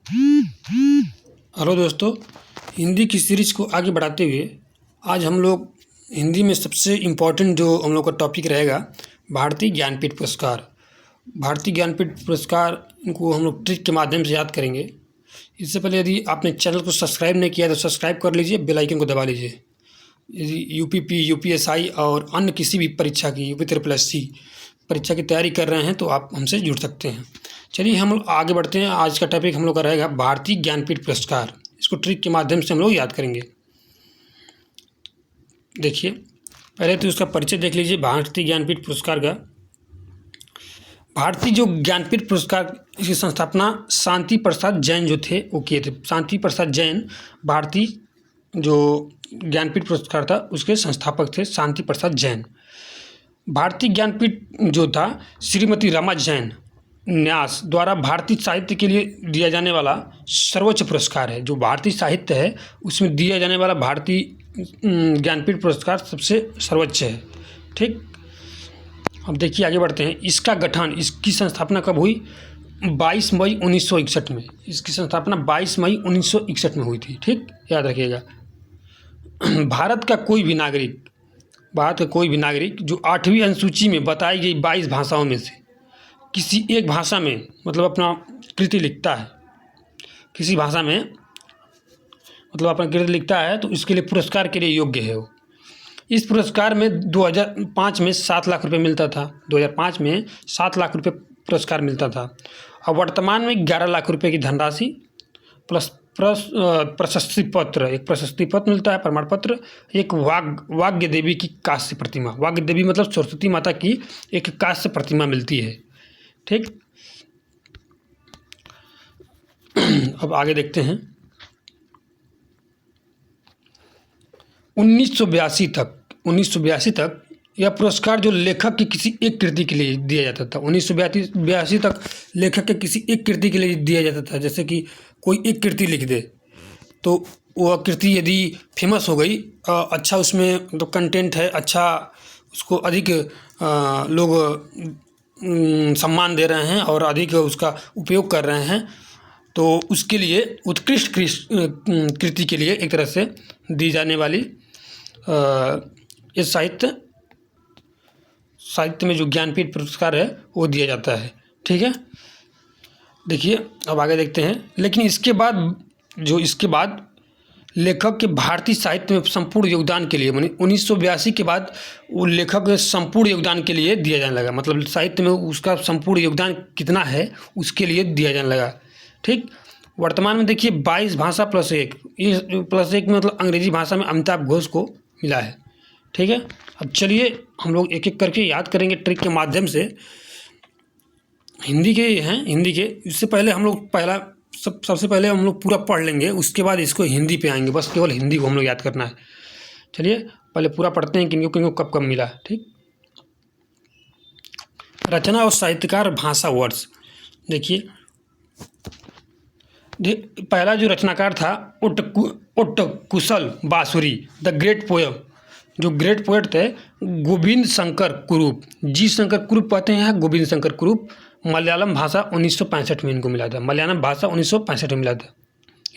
Hello दोस्तों, हिंदी की series को आगे बढ़ाते हुए आज हम लोग हिंदी में सबसे इम्पोर्टेंट जो हम लोग का टॉपिक रहेगा भारतीय ज्ञानपीठ पुरस्कार। भारतीय ज्ञानपीठ पुरस्कार इनको हम लोग ट्रिक के माध्यम से याद करेंगे। इससे पहले यदि आपने चैनल को सब्सक्राइब नहीं किया तो सब्सक्राइब कर लीजिए, बेल आइकन को दबा लीजिए। यदि यूपीपी, यूपीएसआई और अन्य किसी भी परीक्षा की यूपी परीक्षा की तैयारी कर रहे हैं तो आप हमसे जुड़ सकते हैं। चलिए हम लोग आगे बढ़ते हैं। आज का टॉपिक हम लोग का रहेगा भारतीय ज्ञानपीठ पुरस्कार। इसको ट्रिक के माध्यम से हम लोग याद करेंगे। देखिए, पहले तो उसका परिचय देख लीजिए भारतीय ज्ञानपीठ पुरस्कार का। भारतीय जो ज्ञानपीठ पुरस्कार, इसकी संस्थापना शांति प्रसाद जैन जो थे वो किए थे। शांति प्रसाद जैन भारतीय जो ज्ञानपीठ पुरस्कार था उसके संस्थापक थे, शांति प्रसाद जैन। भारतीय ज्ञानपीठ जो था श्रीमती रमा जैन न्यास द्वारा भारतीय साहित्य के लिए दिया जाने वाला सर्वोच्च पुरस्कार है। जो भारतीय साहित्य है उसमें दिया जाने वाला भारतीय ज्ञानपीठ पुरस्कार सबसे सर्वोच्च है। ठीक, अब देखिए आगे बढ़ते हैं। इसका गठन, इसकी संस्थापना कब हुई? 22 मई 1961 में। इसकी संस्थापना 22 मई 1961 में हुई थी। ठीक, याद रखिएगा। भारत का कोई भी नागरिक जो 8वीं अनुसूची में बताई गई 22 भाषाओं में से किसी एक भाषा में मतलब अपना कृति लिखता है, किसी भाषा में मतलब अपना कृति लिखता है तो इसके लिए पुरस्कार के लिए योग्य है वो। इस पुरस्कार में 2005 में 7 लाख रुपए मिलता था। 2005 में 7 लाख रुपए पुरस्कार मिलता था। अब वर्तमान में 11 लाख रुपए की धनराशि प्लस प्रशस्ति पत्र, एक प्रशस्ति पत्र मिलता है, प्रमाण पत्र, एक वाग्य देवी की कांस्य प्रतिमा। वाग्य देवी मतलब सरस्वती माता की एक कांस्य प्रतिमा मिलती है। ठीक, अब आगे देखते हैं। 1982 तक यह पुरस्कार जो लेखक की किसी एक कृति के लिए दिया जाता था। 1982 तक लेखक के किसी एक कृति के लिए दिया जाता था। जैसे कि कोई एक कृति लिख दे तो वह कृति यदि फेमस हो गई, अच्छा उसमें तो कंटेंट है, अच्छा उसको अधिक लोग सम्मान दे रहे हैं और अधिक उसका उपयोग कर रहे हैं, तो उसके लिए उत्कृष्ट कृति के लिए एक तरह से दी जाने वाली इस साहित्य में जो ज्ञानपीठ पुरस्कार है वो दिया जाता है। ठीक है, देखिए अब आगे देखते हैं। लेकिन इसके बाद लेखक के भारतीय साहित्य में संपूर्ण योगदान के लिए, मानी 1982 के बाद वो लेखक के संपूर्ण योगदान के लिए दिया जाने लगा। मतलब साहित्य में उसका संपूर्ण योगदान कितना है उसके लिए दिया जाने लगा। ठीक, वर्तमान में देखिए 22 भाषा प्लस एक में मतलब अंग्रेजी भाषा में अमिताभ घोष को मिला है। ठीक है, अब चलिए हम लोग एक एक करके याद करेंगे ट्रिक के माध्यम से। हिंदी के इससे पहले हम लोग सबसे पहले हम लोग पूरा पढ़ लेंगे, उसके बाद इसको हिंदी पे आएंगे। बस केवल हिंदी को हम लोग याद करना है। चलिए पहले पूरा पढ़ते हैं किनको कब मिला। ठीक, रचना और साहित्यकार भाषा वर्ष। देखिए पहला जो रचनाकार था उत्कुशल बांसुरी, द ग्रेट पोएम। जो ग्रेट पोएट थे गोविंद शंकर कुरूप, जी शंकर कुरूप कहते हैं, गोविंद शंकर कुरूप। मलयालम भाषा 1965 में इनको मिला था। मलयालम भाषा 1965 में मिला था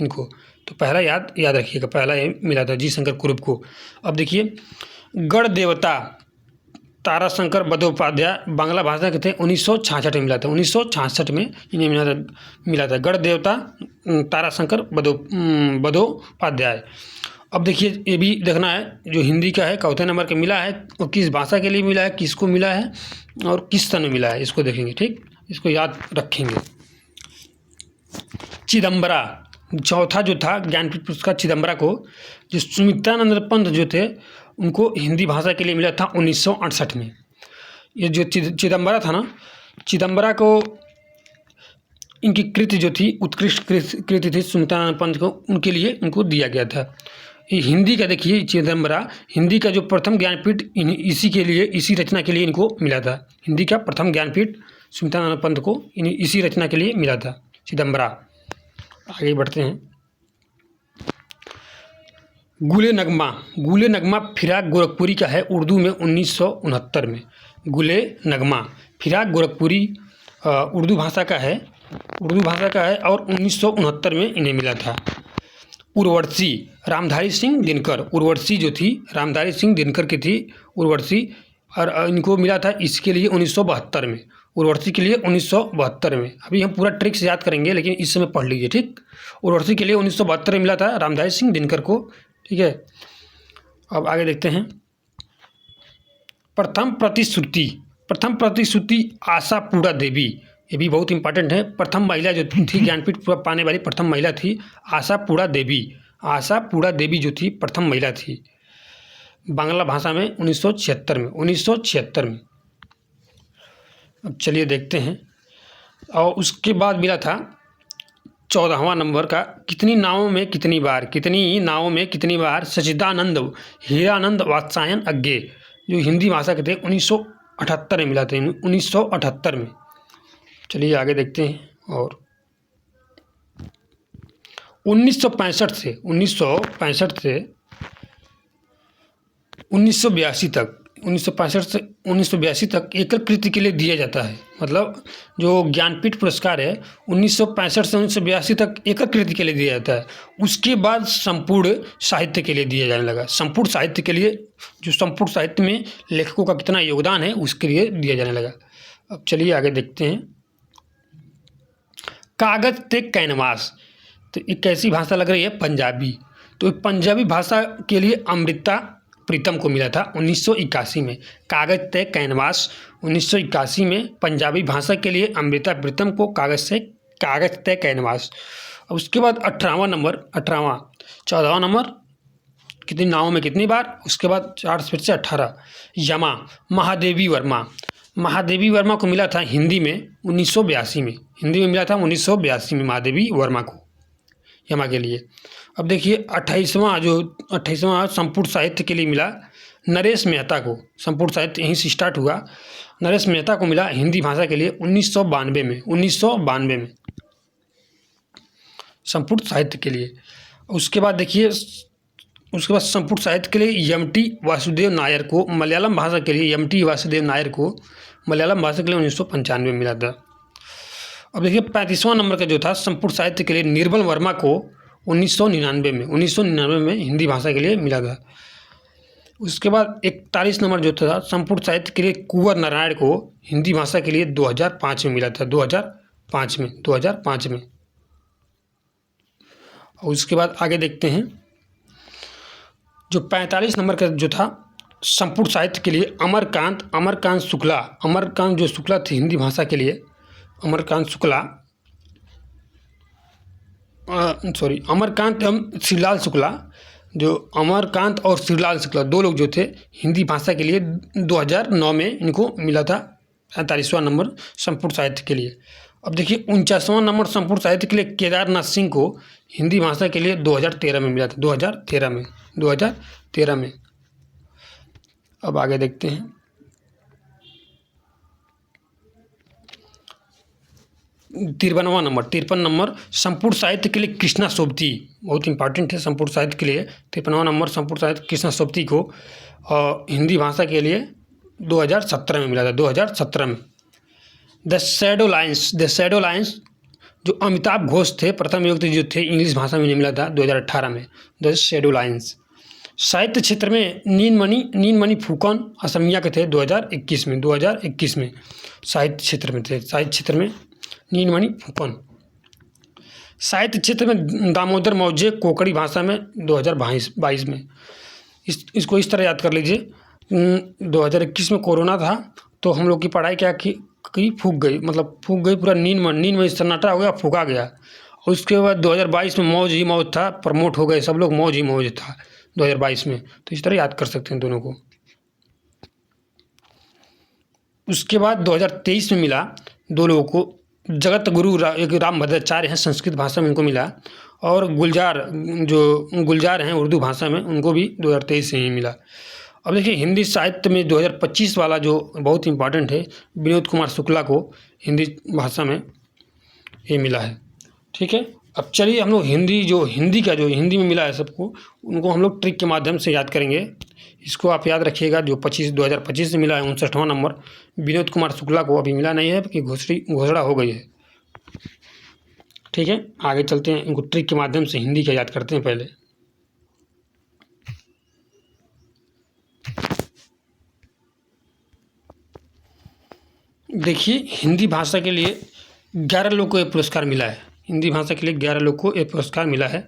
इनको। तो पहला याद रखिएगा, पहला ये मिला था जी शंकर कुरूप को। अब देखिए गण देवता ताराशंकर बंदोपाध्याय बांग्ला भाषा के थे, 1966 में मिला था। 1966 में इन्हें मिला था गण देवता ताराशंकर बंदोपाध्याय। अब देखिए ये भी देखना है, जो हिंदी का है चौथे नंबर का मिला है और किस भाषा के लिए मिला है, किसको मिला है और किस सन में मिला है, इसको देखेंगे। ठीक, इसको याद रखेंगे। चिदम्बरा चौथा जो था ज्ञानपीठ पुरस्कार चिदम्बरा को, जो सुमित्रानंद पंत जो थे उनको हिंदी भाषा के लिए मिला था 1968 में। ये जो चिदम्बरा था ना, चिदम्बरा को इनकी कृति जो थी उत्कृष्ट कृति थी सुमित्रानंद पंत को, उनके लिए उनको दिया गया था। ये हिंदी का देखिए चिदम्बरा, हिंदी का जो प्रथम ज्ञानपीठ इसी रचना के लिए इनको मिला था। हिंदी का प्रथम ज्ञानपीठ सुमित्रानंद पंत को इसी रचना के लिए मिला था चिदम्बरा। आगे बढ़ते हैं। गुले नगमा फिराक गोरखपुरी का है, उर्दू में 1969 में। गुले नगमा फिराक गोरखपुरी उर्दू भाषा का है, उर्दू भाषा का है और 1969 में इन्हें मिला था। उर्वशी रामधारी सिंह दिनकर, उर्वशी जो थी रामधारी सिंह दिनकर की थी उर्वशी, और इनको मिला था इसके लिए 1972 में, उर्वशी के लिए 1972 में। अभी हम पूरा ट्रिक से याद करेंगे लेकिन इस समय पढ़ लीजिए, ठीक। उर्वशी के लिए 1972 में मिला था रामधारी सिंह दिनकर को, ठीक है। अब आगे देखते हैं। प्रथम प्रतिश्रुति आशापूरा देवी, ये भी बहुत इंपॉर्टेंट है। प्रथम महिला जो थी ज्ञानपीठ पाने वाली प्रथम महिला थी आशापूरा देवी। आशापूरा देवी जो थी प्रथम महिला थी बांग्ला भाषा में 1976 में। अब चलिए देखते हैं। और उसके बाद मिला था 14वां नंबर का, कितनी नावों में कितनी बार सच्चिदानंद हीरानंद वात्सायन अज्ञे, जो हिंदी भाषा के थे 1978 में मिला था, 1978 में। चलिए आगे देखते हैं। और 1965 से 1982 तक एकल कृति के लिए दिया जाता है। मतलब जो ज्ञानपीठ पुरस्कार है 1965 से 1982 तक एकल कृति के लिए दिया जाता है। उसके बाद संपूर्ण साहित्य के लिए दिया जाने लगा। संपूर्ण साहित्य के लिए, जो संपूर्ण साहित्य में लेखकों का कितना योगदान है उसके लिए दिया जाने लगा। अब चलिए आगे देखते हैं। कागज ते कैनवास, तो एक कैसी भाषा लग रही है? पंजाबी। तो पंजाबी भाषा के लिए अमृता प्रीतम को मिला था 1981 में। कागज ते कैनवास 1981 में पंजाबी भाषा के लिए अमृता प्रीतम को कागज ते कैनवास। और उसके बाद 14वां नंबर कितनी नावों में कितनी बार, उसके बाद 4 फिर से 18 यमा महादेवी वर्मा को मिला था हिंदी में 1982 में। हिंदी में मिला था 1982 में महादेवी वर्मा को यमा के लिए। अब देखिए 28वां संपूर्ण साहित्य के लिए मिला नरेश मेहता को। संपूर्ण साहित्य यहीं से स्टार्ट हुआ। नरेश मेहता को मिला हिंदी भाषा के लिए 1992 में संपूर्ण साहित्य के लिए। उसके बाद देखिए, उसके बाद संपूर्ण साहित्य के लिए एम.टी. वासुदेव नायर को मलयालम भाषा के लिए 1995 में मिला था। अब देखिए 35वां नंबर का जो था संपूर्ण साहित्य के लिए निर्मल वर्मा को 1999 में हिंदी भाषा के लिए मिला था। उसके बाद 41 नंबर जो था संपूर्ण साहित्य के लिए कुंवर नारायण को हिंदी भाषा के लिए 2005 में मिला था, 2005 में। और उसके बाद आगे देखते हैं। जो 45 नंबर का जो था संपूर्ण साहित्य के लिए अमरकांत शुक्ला थी हिंदी भाषा के लिए। अमरकांत एवं श्रीलाल शुक्ला, जो अमरकांत और श्रीलाल शुक्ला 2 लोग जो थे हिंदी भाषा के लिए 2009 में इनको मिला था 45वां नंबर संपूर्ण साहित्य के लिए। अब देखिए 49वां नंबर संपूर्ण साहित्य के लिए केदारनाथ सिंह को हिंदी भाषा के लिए 2013 में मिला था, 2013 में। अब आगे देखते हैं। 53 नंबर संपूर्ण साहित्य के लिए कृष्णा सोबती, बहुत इंपॉर्टेंट है संपूर्ण साहित्य के लिए। 53वां नंबर संपूर्ण साहित्य कृष्णा सोबती को हिंदी भाषा के लिए 2017 में मिला था, 2017 में। द शैडो लाइन्स जो अमिताभ घोष थे प्रथम व्यक्ति जो थे इंग्लिश भाषा में मिला था 2018 में, द शैडो लाइन्स। साहित्य क्षेत्र में नीनमणि फुकन असमिया के थे 2021 में साहित्य क्षेत्र में नीनमणि फुकन। साहित्य क्षेत्र में दामोदर मौजे कोंकणी भाषा में 2022 में। इसको इस तरह याद कर लीजिए। 2021 में कोरोना था तो हम लोग की पढ़ाई क्या की फूक गई, पूरा नींद सन्नाटा हो गया, फूका गया। और उसके बाद 2022 में मौज ही मौज था, प्रमोट हो गए सब लोग, मौज ही मौज था 2022 में। तो इस तरह याद कर सकते हैं दोनों को। उसके बाद 2023 में मिला 2 लोगों को, जगत गुरु एक रामभद्राचार्य हैं संस्कृत भाषा में, उनको मिला। और गुलजार हैं उर्दू भाषा में, उनको भी 2023 से ही मिला। अब देखिए हिंदी साहित्य में 2025 वाला जो बहुत इंपॉर्टेंट है, विनोद कुमार शुक्ला को हिंदी भाषा में ये मिला है, ठीक है। अब चलिए हम लोग हिंदी में मिला है सबको, उनको हम लोग ट्रिक के माध्यम से याद करेंगे। इसको आप याद रखिएगा। जो 2025 से मिला है 59वां नंबर विनोद कुमार शुक्ला को अभी मिला नहीं है, कि घोषणा हो गई है। ठीक है, आगे चलते हैं, इनको ट्रिक के माध्यम से हिंदी का याद करते हैं पहले। देखिए, हिंदी भाषा के लिए 11 लोग को ये पुरस्कार मिला है। हिंदी भाषा के लिए 11 लोग को ये पुरस्कार मिला है।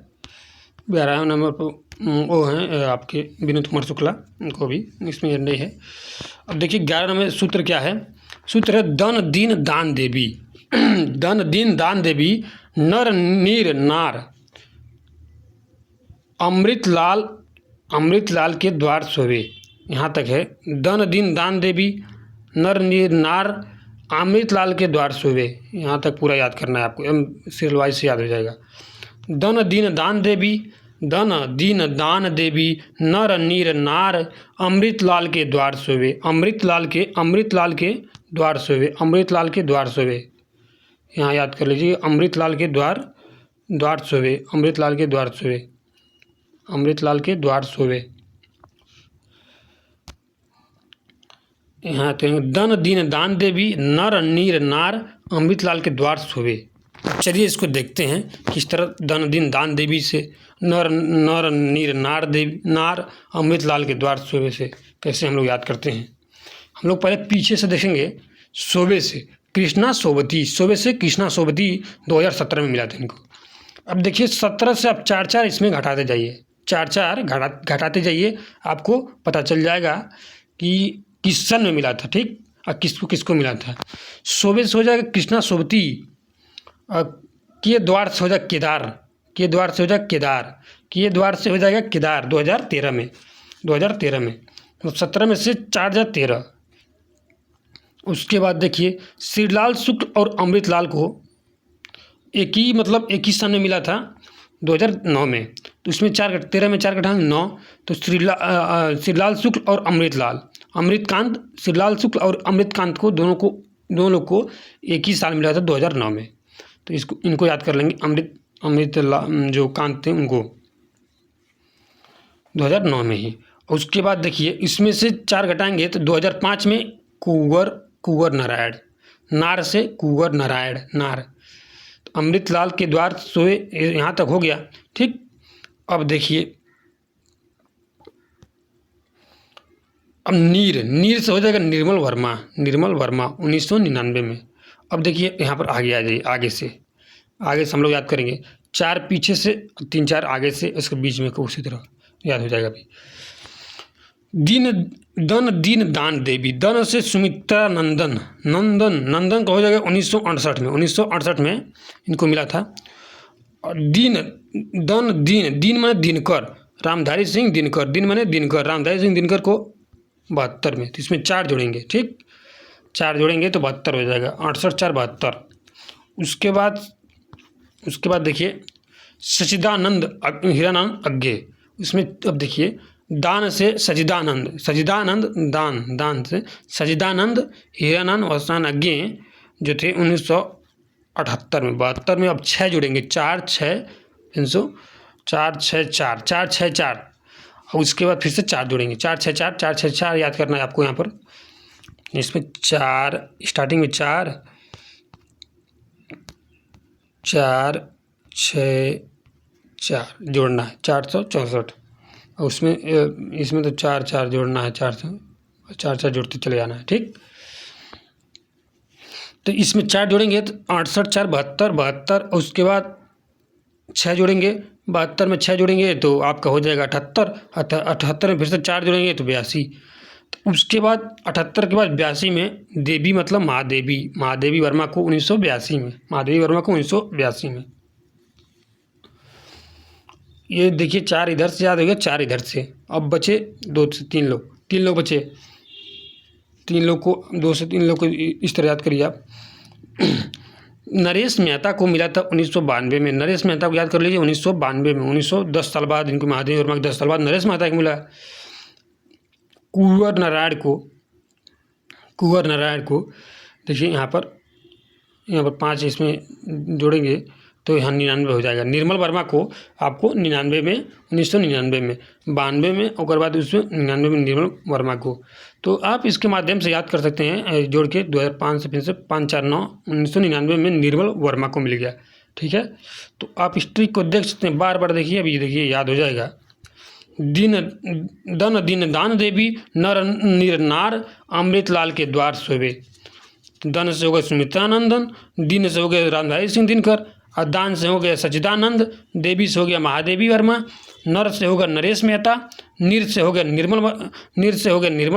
11वें नंबर पर वो हैं आपके विनोद कुमार शुक्ला, उनको भी इसमें नहीं है। अब देखिए 11 नंबर सूत्र क्या है। सूत्र है दन दीन दान देवी। दन दीन दान देवी नर नीर नार अमृत लाल के द्वार सोवे। यहाँ तक है। दन दीन दान देवी नर नीर नार अमृत लाल के द्वार सोवे। यहाँ तक पूरा याद करना है आपको, सीरियल वाइज से याद हो जाएगा। दन दीन दान देवी नर नीर नार अमृत लाल के द्वार सोवे। अमृत लाल के द्वार सोवे। यहाँ याद कर लीजिए, अमृत लाल के द्वार सोवे। यहाँ दन दीन दान देवी नर नीर नार अमृत लाल के द्वार सोवे। चलिए इसको देखते हैं किस तरह दन दीन दान देवी से नर नीर नार अमृत लाल के द्वार सोवे से कैसे हम लोग याद करते हैं। हम लोग पहले पीछे से देखेंगे। सोवे से कृष्णा सोबती 2017 में मिला था इनको। अब देखिए 17 से आप 4 इसमें घटाते जाइए, 4 घटाते जाइए, आपको पता चल जाएगा कि किस सन में मिला था। ठीक, और किसको मिला था। सोवे से हो जाएगा कृष्णा सोबती, के द्वार से हो जाएगा केदार 2013 में। मतलब 17 में से 4 जा 13। उसके बाद देखिए श्रीलाल शुक्ल और अमृत लाल को एक ही सन में मिला था 2009 में। तो इसमें 13 में 4 घटाएंगे 9, तो श्रीलाल शुक्ल और श्रीलाल शुक्ल और अमृतकांत को दोनों लोग को एक ही साल मिला था 2009 में। तो इनको याद कर लेंगे। अमृत जो कांत थे उनको 2009 में ही। उसके बाद देखिए इसमें से 4 घटाएंगे तो 2005 में कुंवर नारायण, नार से कुंवर नारायण नार। तो अमृत लाल के द्वार सोए, यहाँ तक हो गया। ठीक, अब देखिए अब नीर से हो जाएगा निर्मल वर्मा 1999 में। अब देखिए यहाँ पर आगे आ जाइए, आगे से हम लोग याद करेंगे। 4 पीछे से 3-4 आगे से, इसके बीच में को उसी तरह याद हो जाएगा। अभी दीन दान देवी, दन से सुमित्रा नंदन का हो जाएगा 1968 में इनको मिला था। और दीन माने दिनकर, रामधारी सिंह दिनकर को 72 में। तो इसमें 4 जोड़ेंगे। ठीक, 4 जोड़ेंगे तो 72 हो जाएगा। 68 4 72। उसके बाद देखिए सचिदानंद हीरानंद अग्गे। इसमें अब देखिए दान से सचिदानंद दान से सचिदानंद हीरानंद वसान अग्गे जो थे 1978 में। 72 में अब 6 जोड़ेंगे, 4 6 4 और उसके बाद फिर से 4 जोड़ेंगे, 4 6 4 याद करना है आपको। यहाँ पर इसमें 4 स्टार्टिंग में 4 6 4 जोड़ना है, 464। और इसमें तो 4 जोड़ना है, 4 जोड़ते चले जाना है। ठीक, तो इसमें 4 जोड़ेंगे तो 68 4 72। उसके बाद 6 जोड़ेंगे, 72 में 6 जोड़ेंगे तो आपका हो जाएगा 78 में फिर से 4 जोड़ेंगे तो 82। तो उसके बाद 78 के बाद 82 में देवी मतलब महादेवी वर्मा को 1982 में। ये देखिए 4 इधर से याद हो गया, 4 इधर से। अब बचे 2 से 3 लोग, 3 लोग बचे। 3 लोग को 2 से 3 लोग को इस तरह याद करिए आप। नरेश मेहता को मिला था 1992 में। नरेश मेहता को याद कर लीजिए 1992 में। 1910 साल बाद इनको महादेवी वर्मा के 10 साल बाद नरेश मेहता को मिला। कुंवर नारायण को देखिए यहाँ पर 5 इसमें जोड़ेंगे तो यहाँ 99 हो जाएगा। निर्मल वर्मा को आपको 99 में 1999 में 92 में और बाद उसमें 99 में निर्मल वर्मा को। तो आप इसके माध्यम से याद कर सकते हैं जोड़ के 2005 से फिर से 5 4 9 1999 में निर्मल वर्मा को मिल गया। ठीक है, तो आप इस ट्रिक को देख सकते हैं, बार बार देखिए, अभी देखिए याद हो जाएगा। दीन दान देवी नर निर नार अमृत लाल के द्वार सोवे। दन से हो गए सुमित्रानंदन, दिन से हो गए रामधारी सिंह दिनकर, और दान से हो गया सच्चिदानंद, देवी से हो गया महादेवी वर्मा, नर से होगा नरेश मेहता, नीर से हो गया निर्मल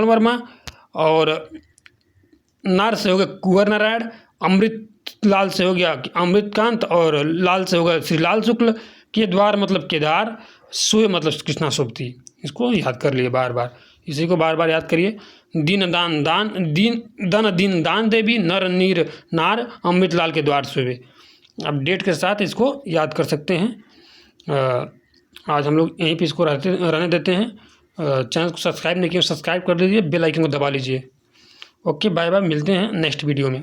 वर्मा, और नार से हो गया कुंवर नारायण, अमृत लाल से हो गया अमृतकांत, और लाल से होगा श्री लाल शुक्ल के द्वार मतलब केदार, सोए मतलब कृष्णा सोबती। इसको याद कर लिए बार बार, इसी को बार बार याद करिए। दीन दान देवी नर नीर नार अमृत लाल के द्वार सोए। अब डेट के साथ इसको याद कर सकते हैं। आज हम लोग यहीं पे इसको रहने देते हैं। चैनल को सब्सक्राइब नहीं किया, सब्सक्राइब कर लीजिए, बेल आइकन को दबा लीजिए। ओके, बाय बाय, मिलते हैं नेक्स्ट वीडियो में।